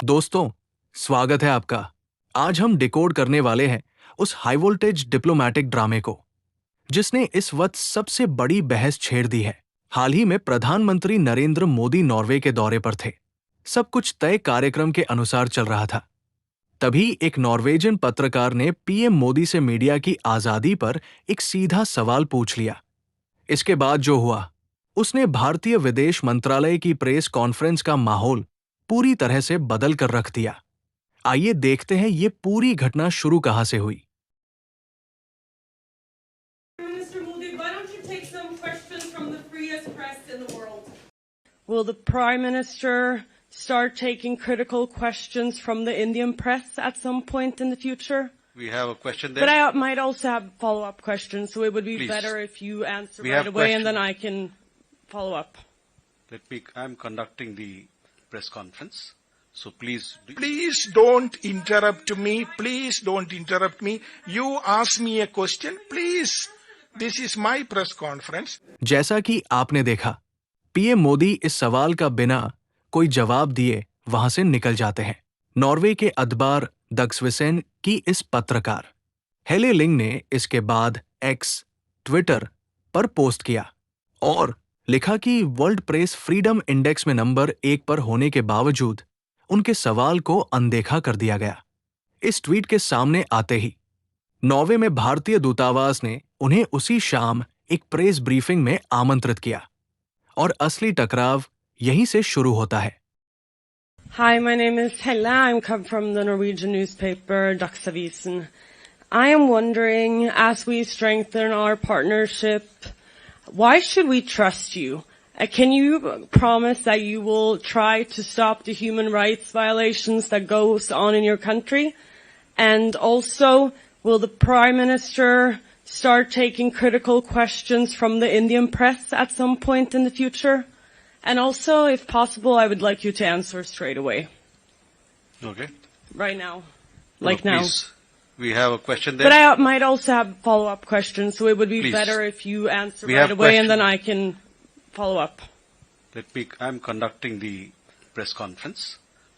दोस्तों, स्वागत है आपका। आज हम डिकोड करने वाले हैं उस हाई वोल्टेज डिप्लोमैटिक ड्रामे को जिसने इस वक्त सबसे बड़ी बहस छेड़ दी है। हाल ही में प्रधानमंत्री नरेंद्र मोदी नॉर्वे के दौरे पर थे। सब कुछ तय कार्यक्रम के अनुसार चल रहा था। तभी एक नॉर्वेजियन पत्रकार ने पीएम मोदी से मीडिया की आजादी पर एक सीधा सवाल पूछ लिया। इसके बाद जो हुआ, उसने भारतीय विदेश मंत्रालय की प्रेस कॉन्फ्रेंस का माहौल पूरी तरह से बदल कर रख दिया। आइए देखते हैं ये पूरी घटना शुरू कहां से हुई। Mr. Modi, why don't you take some questions from the freest press in the world? Will the Prime Minister start taking critical questions from the Indian press at some point in the future? We have a question there. But I might also have follow-up questions, so it would be Please. better if you answer We right have away question. and then I can follow up. I'm conducting the press conference, so please. Please don't interrupt me. Please don't interrupt me. You ask me a question, please. This is my press conference. जैसा कि आपने देखा, PM Modi इस सवाल का बिना कोई जवाब दिए वहां से निकल जाते हैं। नॉर्वे के अखबार दग्सविसेन की इस पत्रकार हेले लिंग ने इसके बाद एक्स ट्विटर पर पोस्ट किया और लिखा कि वर्ल्ड प्रेस फ्रीडम इंडेक्स में नंबर 1 पर होने के बावजूद उनके सवाल को अनदेखा कर दिया गया। इस ट्वीट के सामने आते ही नॉर्वे में भारतीय दूतावास ने उन्हें उसी शाम एक प्रेस ब्रीफिंग में आमंत्रित किया और असली टकराव यहीं से शुरू होता है। Hi, my name is Hella. I'm come from the Norwegian newspaper Dagsavisen. I am wondering, as we strengthen our partnership, why should we trust you? Can you promise that you will try to stop the human rights violations that goes on in your country? And also, will the Prime Minister start taking critical questions from the Indian press at some point in the future? And also, if possible, I would like you to answer straight away. Okay. Right now. No, Like now. Please. We have a question there. But I might also have follow-up questions, so it would be Please. better if you answer We right have away and question. then I can follow up. I'm conducting the press conference,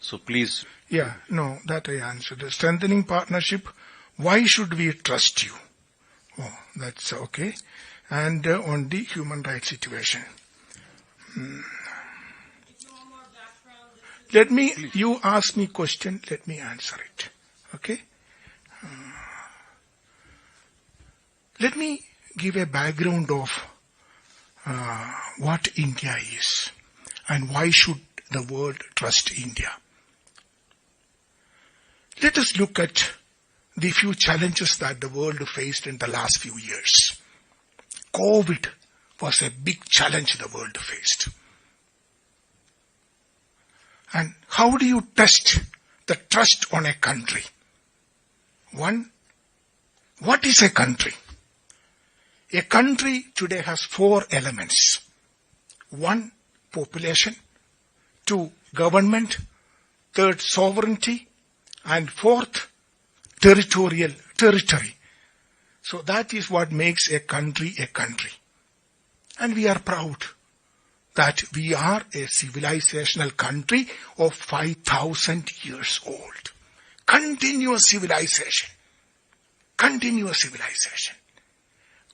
so please. Yeah, no, that I answered. Strengthening partnership, why should we trust you? Oh, that's okay. And on the human rights situation. You ask me question, let me answer it. Okay? Let me give a background of what India is and why should the world trust India. Let us look at the few challenges that the world faced in the last few years. COVID was a big challenge the world faced. And how do you test the trust on a country? One, what is a country? A country today has 4 elements. 1, population. 2, government. 3rd, sovereignty. And 4th, territory. So that is what makes a country a country. And we are proud that we are a civilizational country of 5,000 years old. Continuous civilization.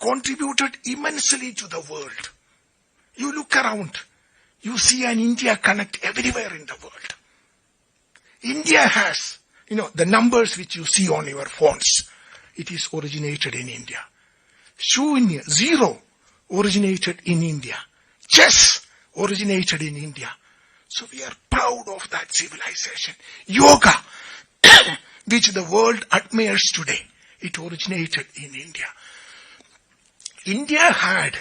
Contributed immensely to the world. You look around, you see an India connect everywhere in the world. India has, the numbers which you see on your phones, it is originated in India. Shunya, 0, originated in India. Chess, originated in India. So we are proud of that civilization. Yoga, which the world admires today, it originated in India. India had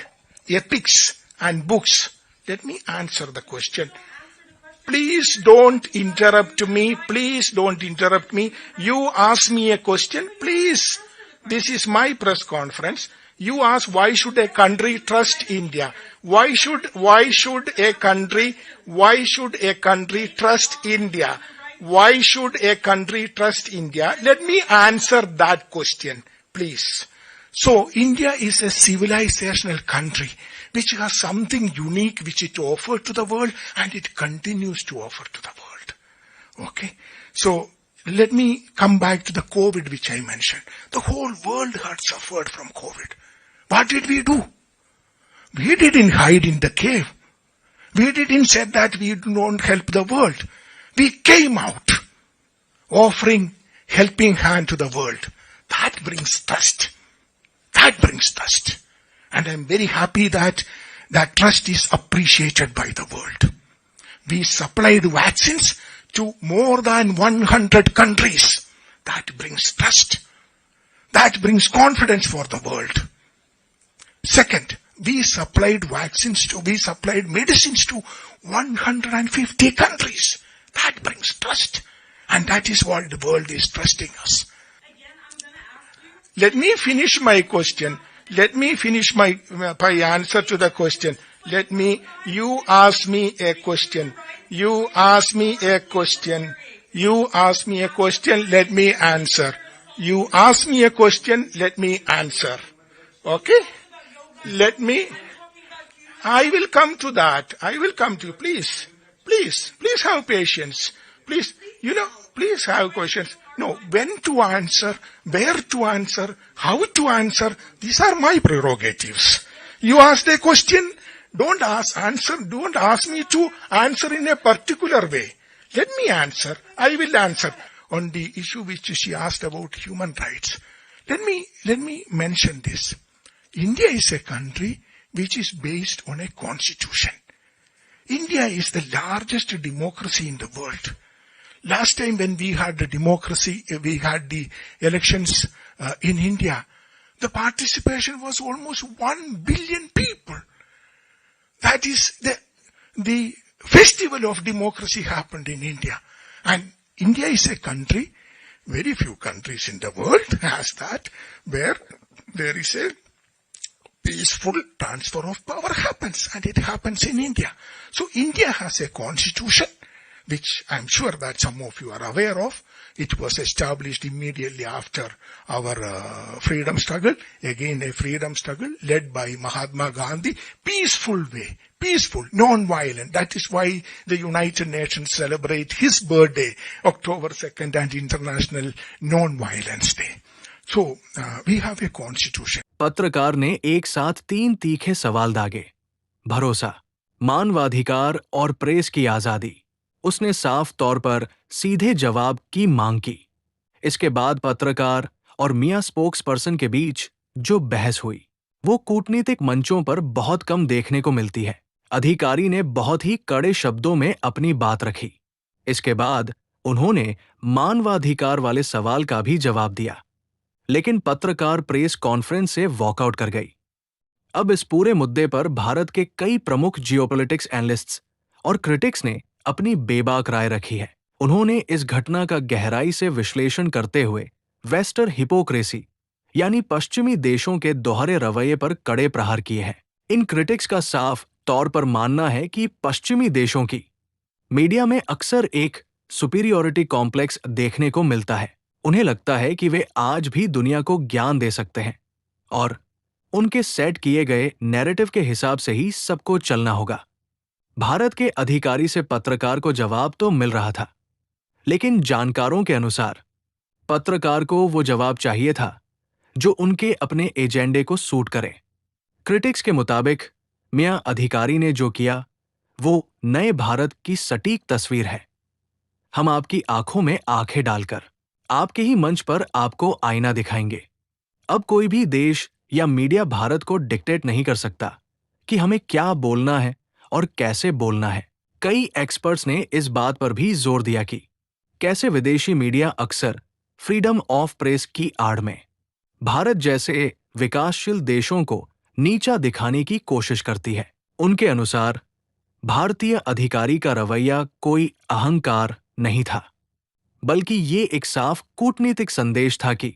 epics and books. Let me answer the question. Please don't interrupt me. Please don't interrupt me. You ask me a question, please. This is my press conference. You ask why should a country trust India? Why should a country trust India? Why should a country trust India? Let me answer that question, please. So India is a civilizational country which has something unique which it offered to the world and it continues to offer to the world. Okay. So let me come back to the COVID which I mentioned. The whole world had suffered from COVID. What did we do? We didn't hide in the cave. We didn't say that we don't help the world. We came out offering helping hand to the world. That brings trust. That brings trust. And I'm very happy that that trust is appreciated by the world. We supplied vaccines to more than 100 countries. That brings trust. That brings confidence for the world. Second, we supplied medicines to 150 countries. That brings trust. And that is what the world is trusting us. Again, I'm going to ask you. Let me finish my question. Let me finish my answer to the question. You ask me a question. You ask me a question. You ask me a question, let me answer. You ask me a question, let me answer. Okay? I will come to that. I will come to you. Please have patience. Please have questions. No, when to answer, where to answer, how to answer, these are my prerogatives. You ask a question, don't ask me to answer in a particular way. Let me answer. I will answer. On the issue which she asked about human rights, let me mention this. India is a country which is based on a constitution. India is the largest democracy in the world. Last time when we had the democracy, we had the elections in India, the participation was almost 1 billion people. That is the festival of democracy happened in India. And India is a country, very few countries in the world has that, where there is a peaceful transfer of power happens, and it happens in India. So India has a constitution, which I'm sure that some of you are aware of. It was established immediately after our freedom struggle. Again, a freedom struggle led by Mahatma Gandhi. Peaceful way. Peaceful, non-violent. That is why the United Nations celebrate his birthday, October 2nd, and International Non-Violence Day. So, we have a constitution. पत्रकार ने एक साथ 3 तीखे सवाल दागे। भरोसा, मानवाधिकार और प्रेस की आजादी। उसने साफ तौर पर सीधे जवाब की मांग की। इसके बाद पत्रकार और मियां स्पोक्स पर्सन के बीच जो बहस हुई, वो कूटनीतिक मंचों पर बहुत कम देखने को मिलती है। अधिकारी ने बहुत ही कड़े शब्दों में अपनी बात रखी। इसके बाद उन्होंने मानवाधिकार वाले सवाल का भी जवाब दिया, लेकिन पत्रकार प्रेस कॉन्फ्रेंस से वॉकआउट कर गई। अब इस पूरे मुद्दे पर भारत के कई प्रमुख जियोपॉलिटिक्स एनालिस्ट्स और क्रिटिक्स ने अपनी बेबाक राय रखी है। उन्होंने इस घटना का गहराई से विश्लेषण करते हुए वेस्टर्न हिपोक्रेसी यानी पश्चिमी देशों के दोहरे रवैये पर कड़े प्रहार किए हैं। इन क्रिटिक्स का साफ तौर पर मानना है कि पश्चिमी देशों की मीडिया में अक्सर एक सुपीरियॉरिटी कॉम्प्लेक्स देखने को मिलता है। उन्हें लगता है कि वे आज भी दुनिया को ज्ञान दे सकते हैं और उनके सेट किए गए नैरेटिव के हिसाब से ही सबको चलना होगा। भारत के अधिकारी से पत्रकार को जवाब तो मिल रहा था, लेकिन जानकारों के अनुसार पत्रकार को वो जवाब चाहिए था जो उनके अपने एजेंडे को सूट करे। क्रिटिक्स के मुताबिक मियां अधिकारी ने जो किया वो नए भारत की सटीक तस्वीर है। हम आपकी आंखों में आंखें डालकर आपके ही मंच पर आपको आईना दिखाएंगे। अब कोई भी देश या मीडिया भारत को डिक्टेट नहीं कर सकता कि हमें क्या बोलना है और कैसे बोलना है। कई एक्सपर्ट्स ने इस बात पर भी जोर दिया कि कैसे विदेशी मीडिया अक्सर फ्रीडम ऑफ प्रेस की आड़ में भारत जैसे विकासशील देशों को नीचा दिखाने की कोशिश करती है। उनके अनुसार भारतीय अधिकारी का रवैया कोई अहंकार नहीं था, बल्कि ये एक साफ कूटनीतिक संदेश था कि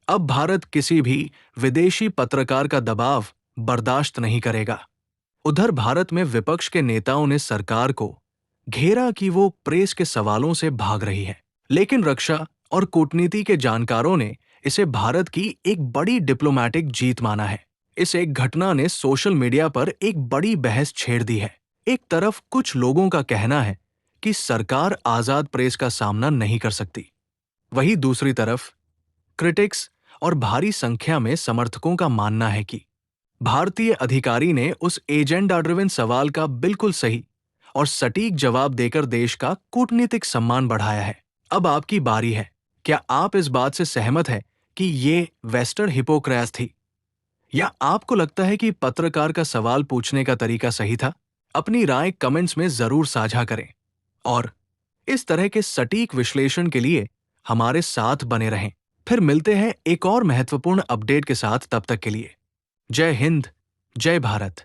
अब भारत किसी भी विदेशी पत्रकार का दबाव बर्दाश्त नहीं करेगा। उधर भारत में विपक्ष के नेताओं ने सरकार को घेरा कि वो प्रेस के सवालों से भाग रही है, लेकिन रक्षा और कूटनीति के जानकारों ने इसे भारत की एक बड़ी डिप्लोमैटिक जीत माना है। इस एक घटना ने सोशल मीडिया पर एक बड़ी बहस छेड़ दी है। एक तरफ कुछ लोगों का कहना है कि सरकार आजाद प्रेस का सामना नहीं कर सकती। वहीं दूसरी तरफ क्रिटिक्स और भारी संख्या में समर्थकों का मानना है कि भारतीय अधिकारी ने उस एजेंडा ड्रिवन सवाल का बिल्कुल सही और सटीक जवाब देकर देश का कूटनीतिक सम्मान बढ़ाया है। अब आपकी बारी है। क्या आप इस बात से सहमत हैं कि ये वेस्टर्न हिपोक्रेसी थी, या आपको लगता है कि पत्रकार का सवाल पूछने का तरीका सही था? अपनी राय कमेंट्स में जरूर साझा करें और इस तरह के सटीक विश्लेषण के लिए हमारे साथ बने रहें। फिर मिलते हैं एक और महत्वपूर्ण अपडेट के साथ। तब तक के लिए जय हिंद, जय भारत।